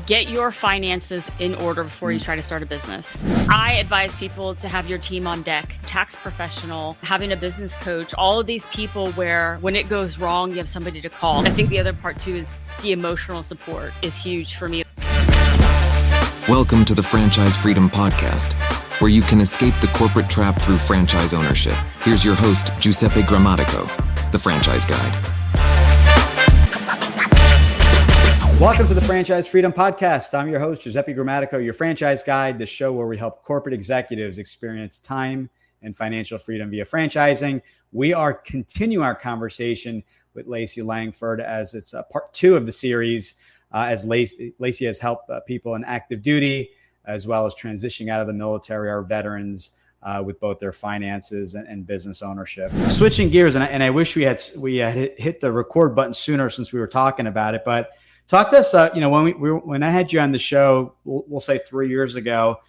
Get your finances in order before you try to start a business. I advise people to have your team on deck, tax professional, having a business coach, all of these people where when it goes wrong, you have somebody to call. I think the other part too is the emotional support is huge for me. Welcome to the Franchise Freedom Podcast, where you can escape the corporate trap through franchise ownership. Here's your host, Giuseppe Grammatico, the Franchise Guide. Welcome to the Franchise Freedom Podcast. I'm your host, Giuseppe Grammatico, your franchise guide, the show where we help corporate executives experience time and financial freedom via franchising. We are continuing our conversation with Lacey Langford as it's part two of the series, as Lacey has helped people in active duty, as well as transitioning out of the military, our veterans, with both their finances and business ownership. Switching gears, and I wish we had hit the record button sooner since we were talking about it, but talk to us, when I had you on the show, we'll say 3 years ago,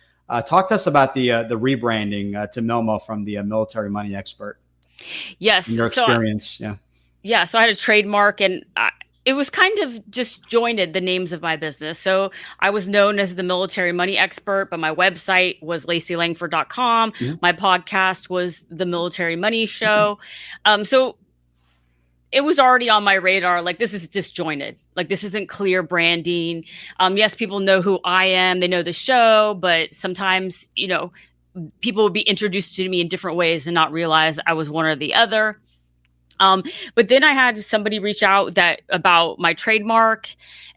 talk to us about the rebranding to MILMO from the Military Money Expert. Yes. And your experience. So I had a trademark and it was kind of just jointed the names of my business. So I was known as the Military Money Expert, but my website was LaceyLangford.com. Mm-hmm. My podcast was the Military Money Show. So it was already on my radar. Like, this is disjointed. Like, this isn't clear branding. Yes, people know who I am. They know the show, but sometimes, people would be introduced to me in different ways and not realize I was one or the other. But then I had somebody reach out about my trademark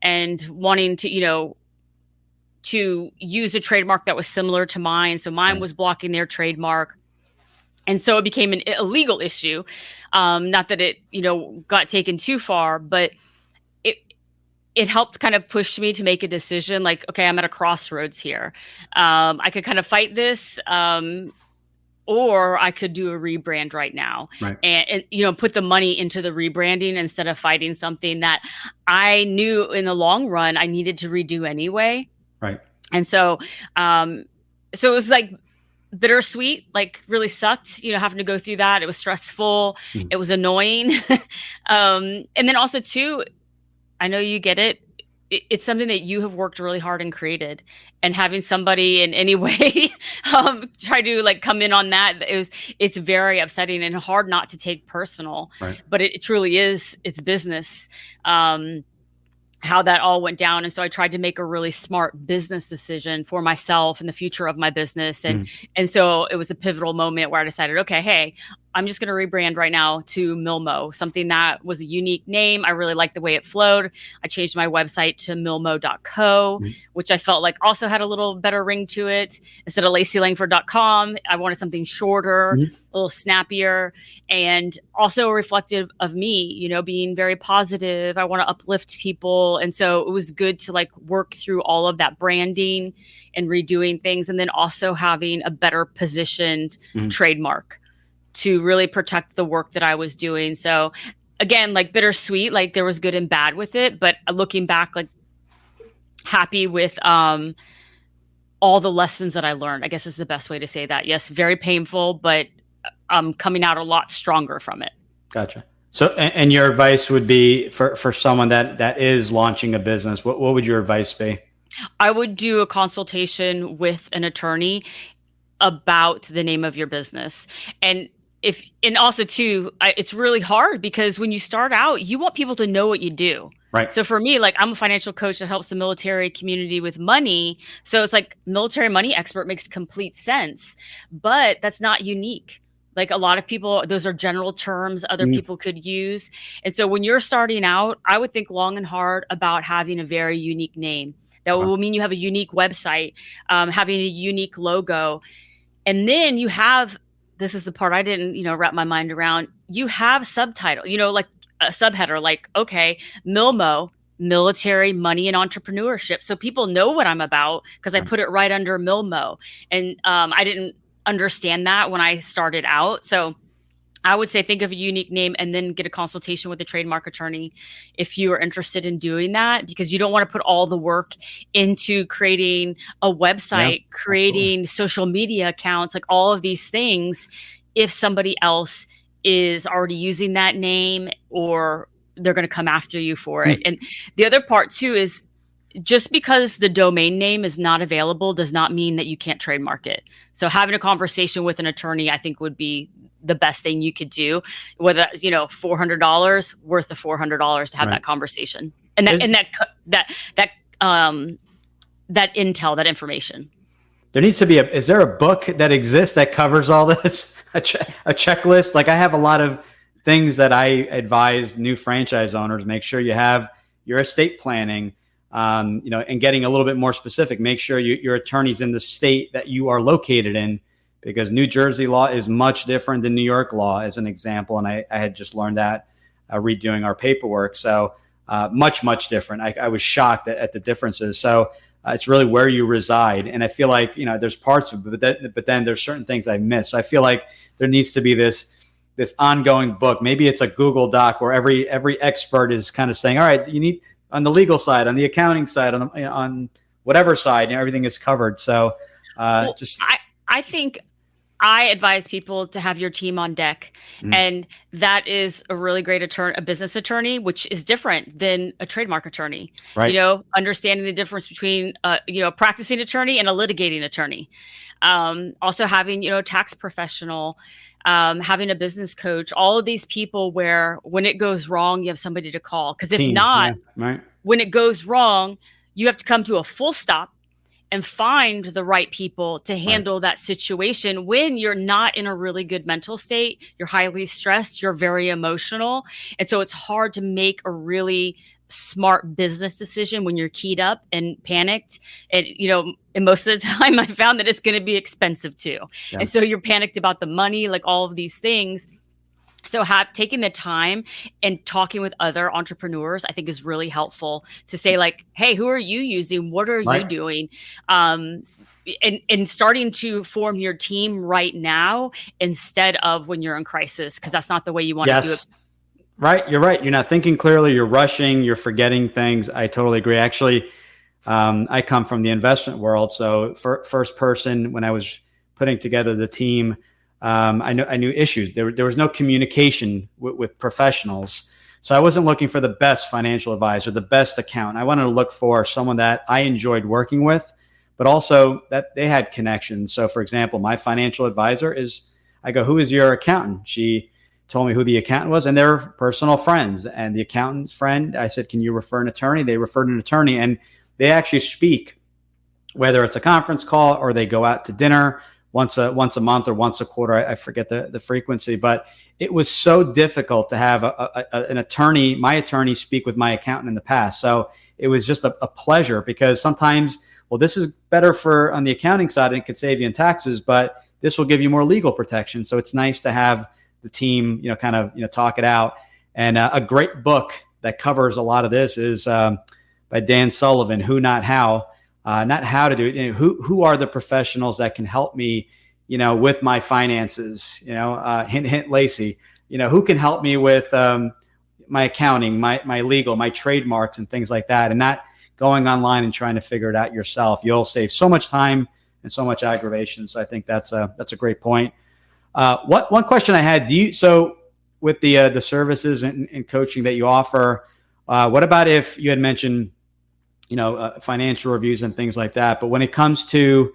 and wanting to use a trademark that was similar to mine. So mine was blocking their trademark. And so it became a legal issue. Not that it, got taken too far, but it helped kind of push me to make a decision like, okay, I'm at a crossroads here. I could kind of fight this, or I could do a rebrand right now, right. And put the money into the rebranding instead of fighting something that I knew in the long run I needed to redo anyway. Right. And so it was like bittersweet, like really sucked, having to go through that. It was stressful. Mm. It was annoying. And then also too, I know you get it. It's something that you have worked really hard and created, and having somebody in any way try to like come in on that, it's very upsetting and hard not to take personal, right. But it truly is, it's business. How that all went down. And so I tried to make a really smart business decision for myself and the future of my business. And so it was a pivotal moment where I decided, okay, hey, I'm just going to rebrand right now to MILMO, something that was a unique name. I really liked the way it flowed. I changed my website to milmo.co, which I felt like also had a little better ring to it. Instead of LaceyLangford.com, I wanted something shorter, a little snappier, and also reflective of me, being very positive. I want to uplift people. And so it was good to like work through all of that branding and redoing things, and then also having a better positioned trademark to really protect the work that I was doing. So again, like bittersweet, like there was good and bad with it, but looking back, like happy with all the lessons that I learned, I guess is the best way to say that. Yes, very painful, but I'm coming out a lot stronger from it. Gotcha. So, and your advice would be for someone that is launching a business, what would your advice be? I would do a consultation with an attorney about the name of your business. And also too, it's really hard because when you start out, you want people to know what you do. Right. So for me, like I'm a financial coach that helps the military community with money. So it's like Military Money Expert makes complete sense, but that's not unique. Like a lot of people, those are general terms other people could use. And so when you're starting out, I would think long and hard about having a very unique name. That will mean you have a unique website, having a unique logo. And then you have, this is the part I didn't, wrap my mind around. You have subtitle, like a subheader, like, okay, MILMO, Military Money and Entrepreneurship. So people know what I'm about because I put it right under MILMO. And I didn't understand that when I started out. So I would say think of a unique name and then get a consultation with a trademark attorney if you are interested in doing that, because you don't want to put all the work into creating a website, creating social media accounts, like all of these things, if somebody else is already using that name or they're going to come after you for it. And the other part too is just because the domain name is not available does not mean that you can't trademark it. So having a conversation with an attorney, I think, would be the best thing you could do. Whether that's, $400, worth the $400 to have that conversation, and that intel, that information. There needs to be is there a book that exists that covers all this? A checklist? Like, I have a lot of things that I advise new franchise owners: make sure you have your estate planning, and getting a little bit more specific, make sure your attorney's in the state that you are located in, because New Jersey law is much different than New York law, as an example. And I had just learned that redoing our paperwork. So much different. I was shocked at the differences. So it's really where you reside. And I feel like, there's parts of it, but then there's certain things I miss. So I feel like there needs to be this ongoing book. Maybe it's a Google Doc where every expert is kind of saying, all right, you need on the legal side, on the accounting side, on whatever side, everything is covered. So I think I advise people to have your team on deck. And that is a really great a business attorney, which is different than a trademark attorney. Right. Understanding the difference between a practicing attorney and a litigating attorney. Also having, a tax professional, having a business coach, all of these people where when it goes wrong, you have somebody to call. Because if not, when it goes wrong, you have to come to a full stop and find the right people to handle that situation when you're not in a really good mental state. You're highly stressed, you're very emotional. And so it's hard to make a really smart business decision when you're keyed up and panicked. And, and most of the time I found that it's going to be expensive too. Yeah. And so you're panicked about the money, like all of these things. So taking the time and talking with other entrepreneurs, I think, is really helpful to say, like, hey, who are you using? What are you doing? And starting to form your team right now instead of when you're in crisis, because that's not the way you want to do it. Right. You're right. You're not thinking clearly. You're rushing. You're forgetting things. I totally agree. Actually, I come from the investment world. So first person, when I was putting together the team, I knew issues. There was no communication with professionals. So I wasn't looking for the best financial advisor, the best accountant. I wanted to look for someone that I enjoyed working with, but also that they had connections. So for example, my financial advisor I go, who is your accountant? She told me who the accountant was, and they're personal friends. And the accountant's friend, I said, can you refer an attorney? They referred an attorney, and they actually speak, whether it's a conference call or they go out to dinner once a month or once a quarter. I forget the frequency, but it was so difficult to have an attorney, my attorney, speak with my accountant in the past. So it was just a pleasure, because sometimes, well, this is better for on the accounting side and it could save you in taxes, but this will give you more legal protection. So it's nice to have the team, talk it out. And a great book that covers a lot of this is by Dan Sullivan, Who Not How. Not how to do it. Who are the professionals that can help me, with my finances? Hint, Lacey. Who can help me with my accounting, my legal, my trademarks, and things like that. And not going online and trying to figure it out yourself. You'll save so much time and so much aggravation. So I think that's a great point. One question I had: so with the services and coaching that you offer, what about if you had mentioned, financial reviews and things like that? But when it comes to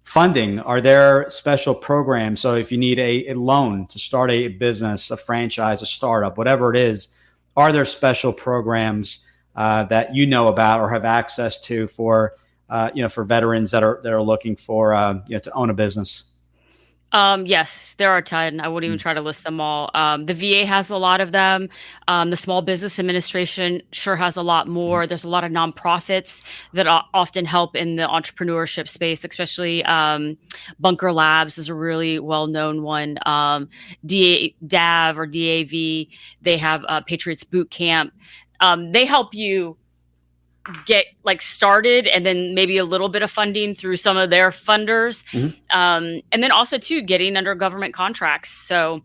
funding, are there special programs? So if you need a loan to start a business, a franchise, a startup, whatever it is, are there special programs that you know about or have access to for veterans that are looking for to own a business? Yes, there are a ton. I wouldn't even try to list them all. The VA has a lot of them. The Small Business Administration sure has a lot more. There's a lot of nonprofits that often help in the entrepreneurship space, especially Bunker Labs is a really well-known one. DAV or DAV, they have Patriots Boot Camp. They help you get started, and then maybe a little bit of funding through some of their funders. And then also too, getting under government contracts. So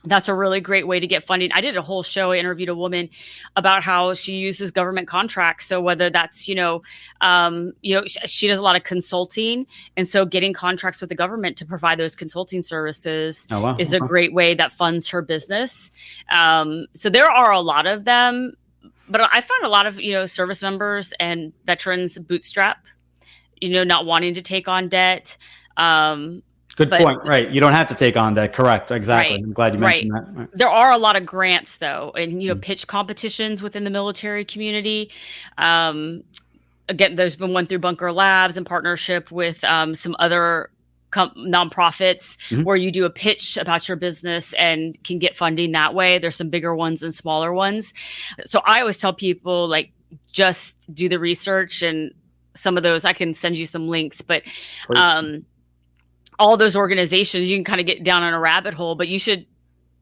that's a really great way to get funding. I did a whole show. I interviewed a woman about how she uses government contracts. So whether that's, she does a lot of consulting. And so getting contracts with the government to provide those consulting services a great way that funds her business. So there are a lot of them. But I found a lot of, service members and veterans bootstrap, not wanting to take on debt. Good point. Right. You don't have to take on debt. Correct. Exactly. Right, I'm glad you mentioned that. Right. There are a lot of grants though, and, pitch competitions within the military community. Again, there's been one through Bunker Labs in partnership with some other nonprofits where you do a pitch about your business and can get funding that way. There's some bigger ones and smaller ones. So I always tell people, like, just do the research, and some of those I can send you some links, but all those organizations, you can kind of get down on a rabbit hole, but you should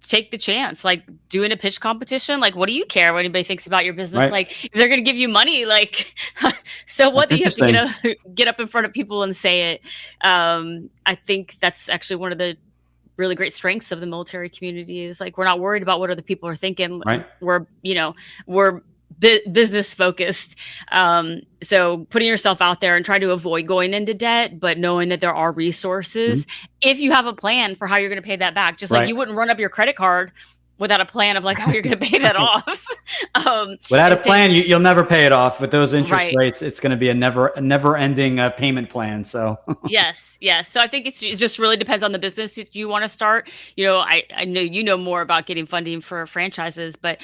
take the chance, like doing a pitch competition. Like, what do you care what anybody thinks about your business? Right. Like, if they're going to give you money, like, so what? Do you have to get up in front of people and say it? I think that's actually one of the really great strengths of the military community is, like, we're not worried about what other people are thinking. Right. We're business focused. So putting yourself out there and try to avoid going into debt, but knowing that there are resources if you have a plan for how you're going to pay that back. Just like you wouldn't run up your credit card without a plan of, like, how you're going to pay that off. Without a plan, you'll never pay it off. With those interest rates, it's going to be a never ending payment plan. So yes. So I think it just really depends on the business that you want to start. I know you know more about getting funding for franchises, but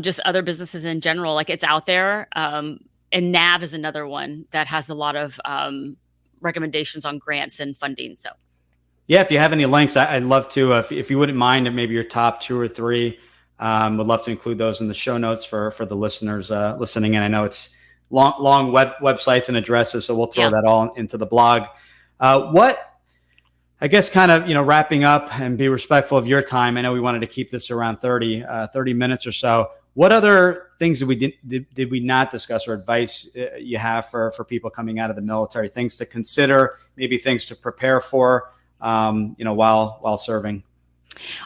just other businesses in general, like, it's out there. And NAV is another one that has a lot of recommendations on grants and funding. So. Yeah, if you have any links, I'd love to, if you wouldn't mind, maybe your top 2 or 3, would love to include those in the show notes for the listeners listening in. I know it's long websites and addresses, so we'll throw that all into the blog. What, I guess, kind of, wrapping up and be respectful of your time. I know we wanted to keep this around 30 minutes or so. What other things did we not discuss, or advice you have for people coming out of the military, things to consider, maybe things to prepare for, while serving?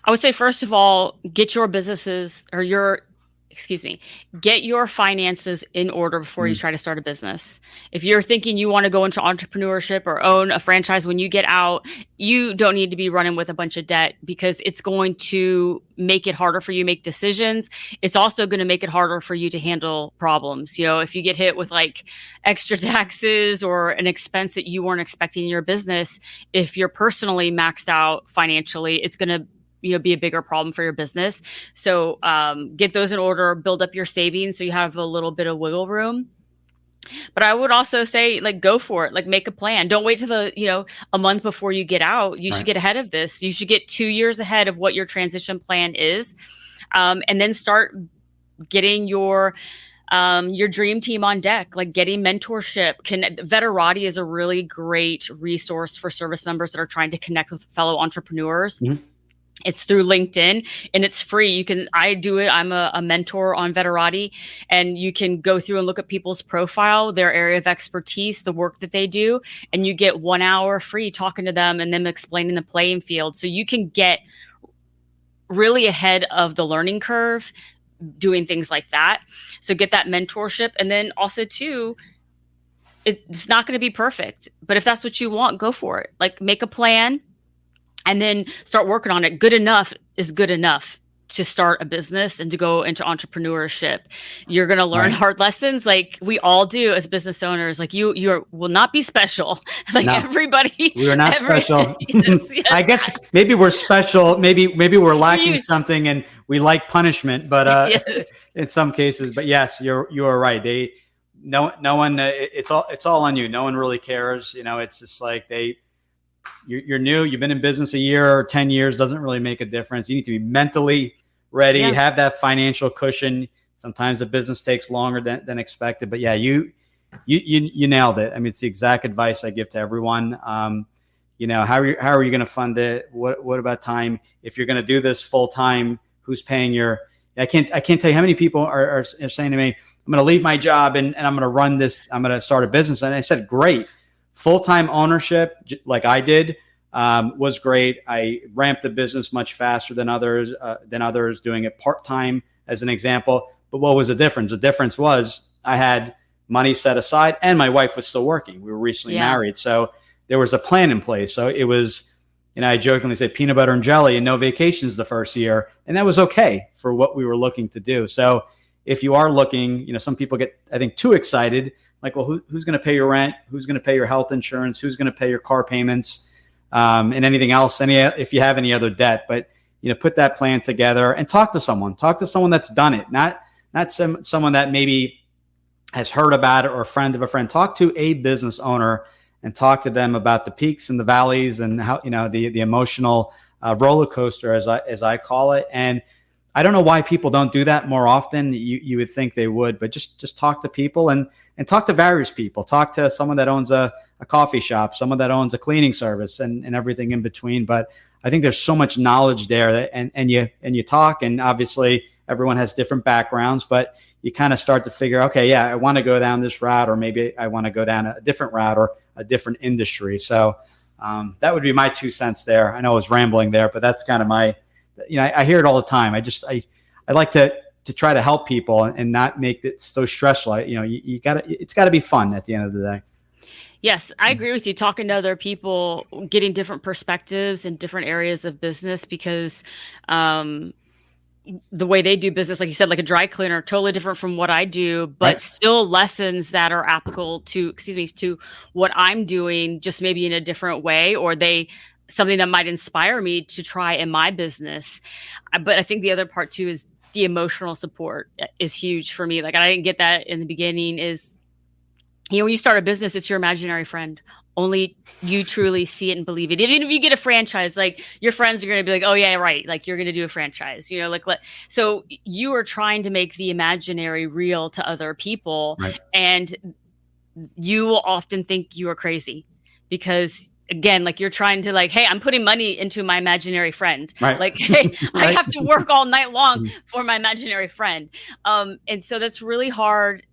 I would say, first of all, get your finances in order before you try to start a business. If you're thinking you want to go into entrepreneurship or own a franchise when you get out, you don't need to be running with a bunch of debt, because it's going to make it harder for you to make decisions. It's also going to make it harder for you to handle problems. If you get hit with, like, extra taxes or an expense that you weren't expecting in your business, if you're personally maxed out financially, it's going to be a bigger problem for your business. So get those in order, build up your savings so you have a little bit of wiggle room. But I would also say, like, go for it. Like, make a plan. Don't wait till a month before you get out. You should get ahead of this. You should get 2 years ahead of what your transition plan is. And then start getting your dream team on deck, like getting mentorship. Veterati is a really great resource for service members that are trying to connect with fellow entrepreneurs. It's through LinkedIn and it's free. I do it. I'm a mentor on Veterati, and you can go through and look at people's profile, their area of expertise, the work that they do, and you get 1 hour free talking to them and them explaining the playing field. So you can get really ahead of the learning curve doing things like that. So get that mentorship. And then also too, it's not going to be perfect, but if that's what you want, go for it. Like, make a plan and then start working on it. Good enough is good enough to start a business and to go into entrepreneurship. You're going to learn hard lessons, like we all do as business owners. Like, you will not be special. Like, no, everybody. We are not special. Yes. I guess maybe we're special. Maybe we're lacking something and we like punishment, but in some cases, but yes, you are right. No one, it's all on you. No one really cares. It's just like you're new, you've been in business a year or 10 years, doesn't really make a difference. You need to be mentally ready, have that financial cushion. Sometimes the business takes longer than expected, but yeah, you nailed it. I mean, it's the exact advice I give to everyone. How are you going to fund it? What about time? If you're going to do this full time, who's paying I can't tell you how many people are saying to me, I'm going to leave my job and I'm going to run this. I'm going to start a business. And I said, great. Full-time ownership, like I did, was great. I ramped the business much faster than others doing it part-time, as an example. But what was the difference? The difference was I had money set aside and my wife was still working. We were recently married. So there was a plan in place. So it was, I jokingly say peanut butter and jelly and no vacations the first year. And that was okay for what we were looking to do. So if you are looking, some people get, I think, too excited. Like, well, who's going to pay your rent? Who's going to pay your health insurance? Who's going to pay your car payments, and anything else? If you have any other debt, but put that plan together and talk to someone. Talk to someone that's done it, not someone that maybe has heard about it or a friend of a friend. Talk to a business owner and talk to them about the peaks and the valleys and how the emotional roller coaster, as I call it. And I don't know why people don't do that more often. You would think they would, but just talk to people and talk to various people. Talk to someone that owns a coffee shop, someone that owns a cleaning service, and everything in between. But I think there's so much knowledge there, and you talk, and obviously everyone has different backgrounds, but you kind of start to figure, okay, yeah, I want to go down this route, or maybe I want to go down a different route or a different industry. So that would be my 2 cents there. I know I was rambling there, but that's kind of my, I hear it all the time. I like to try to help people and not make it so stressful. It's got to be fun at the end of the day. Yes, I agree with you. Talking to other people, getting different perspectives in different areas of business, because the way they do business, like you said, like a dry cleaner, totally different from what I do, but right. Still lessons that are applicable to what I'm doing, just maybe in a different way, or something that might inspire me to try in my business. But I think the other part too is the emotional support is huge for me. Like, I didn't get that in the beginning, is, when you start a business, it's your imaginary friend. Only you truly see it and believe it. Even if you get a franchise, like, your friends are going to be like, oh yeah, right. Like, you're going to do a franchise, so you are trying to make the imaginary real to other people. Right. And you will often think you are crazy because, again, like, you're trying to, like, hey, I'm putting money into my imaginary friend. Right. Like, hey, right. I have to work all night long for my imaginary friend. And so that's really hard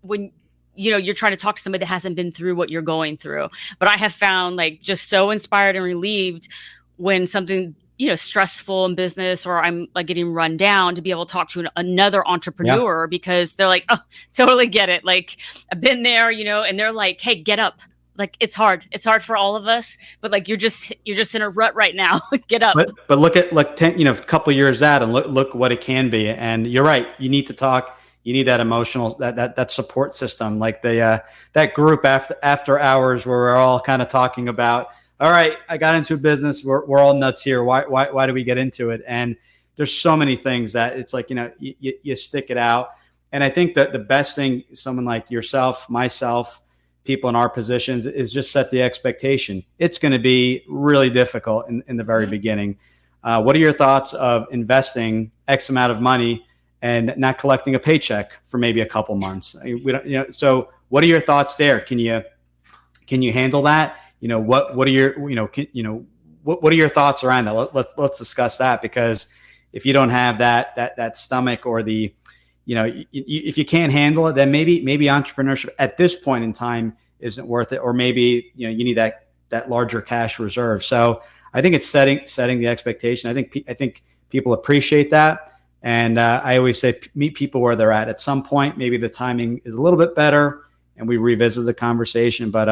when, you're trying to talk to somebody that hasn't been through what you're going through. But I have found, like, just so inspired and relieved when something, stressful in business, or I'm like getting run down, to be able to talk to another entrepreneur, because they're like, oh, totally get it. Like, I've been there, and they're like, hey, get up. Like, it's hard for all of us, but, like, you're just in a rut right now. Get up. But look at, like, 10, a couple of years out, and look what it can be. And you're right. You need to talk. You need that emotional, that support system, like that group after hours, where we're all kind of talking about, all right, I got into a business. We're all nuts here. Why do we get into it? And there's so many things that it's like, you stick it out. And I think that the best thing, someone like yourself, myself, people in our positions, is just set the expectation. It's going to be really difficult in the very beginning. What are your thoughts of investing X amount of money and not collecting a paycheck for maybe a couple months? We don't, so what are your thoughts there? Can you handle that? What are your, what are your thoughts around that? Let's discuss that, because if you don't have that stomach, or the, if you can't handle it, then maybe entrepreneurship at this point in time isn't worth it, or maybe, you need that larger cash reserve. So I think it's setting the expectation. I think people appreciate that. And I always say, meet people where they're at. At some point, maybe the timing is a little bit better, and we revisit the conversation. But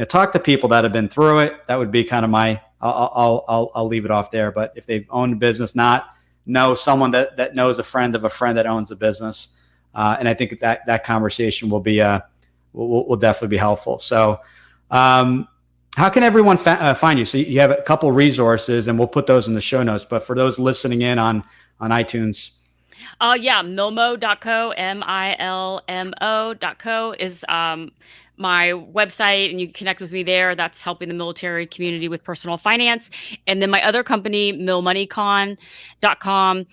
talk to people that have been through it. That would be kind of my. I'll leave it off there. But if they've owned a business, know someone that knows a friend of a friend that owns a business, and I think that conversation will be will definitely be helpful. So, how can everyone find you? So you have a couple resources, and we'll put those in the show notes. But for those listening in on iTunes. MILMO.co, MILMO.co is my website, and you can connect with me there. That's helping the military community with personal finance. And then my other company, MILMoneyCon.com,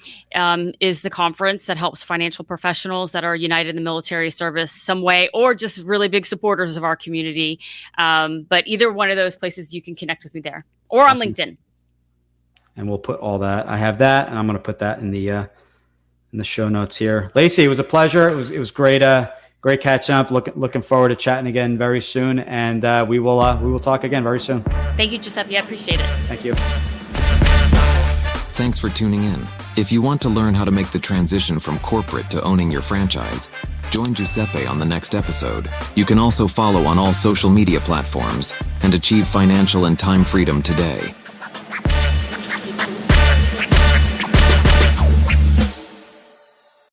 is the conference that helps financial professionals that are united in the military service some way, or just really big supporters of our community. But either one of those places, you can connect with me there, or on LinkedIn. And we'll put all that. I have that, and I'm going to put that in the show notes here. Lacey, it was a pleasure. It was great. Great catching up. Looking forward to chatting again very soon, and we will talk again very soon. Thank you, Giuseppe. I appreciate it. Thank you. Thanks for tuning in. If you want to learn how to make the transition from corporate to owning your franchise, join Giuseppe on the next episode. You can also follow on all social media platforms and achieve financial and time freedom today.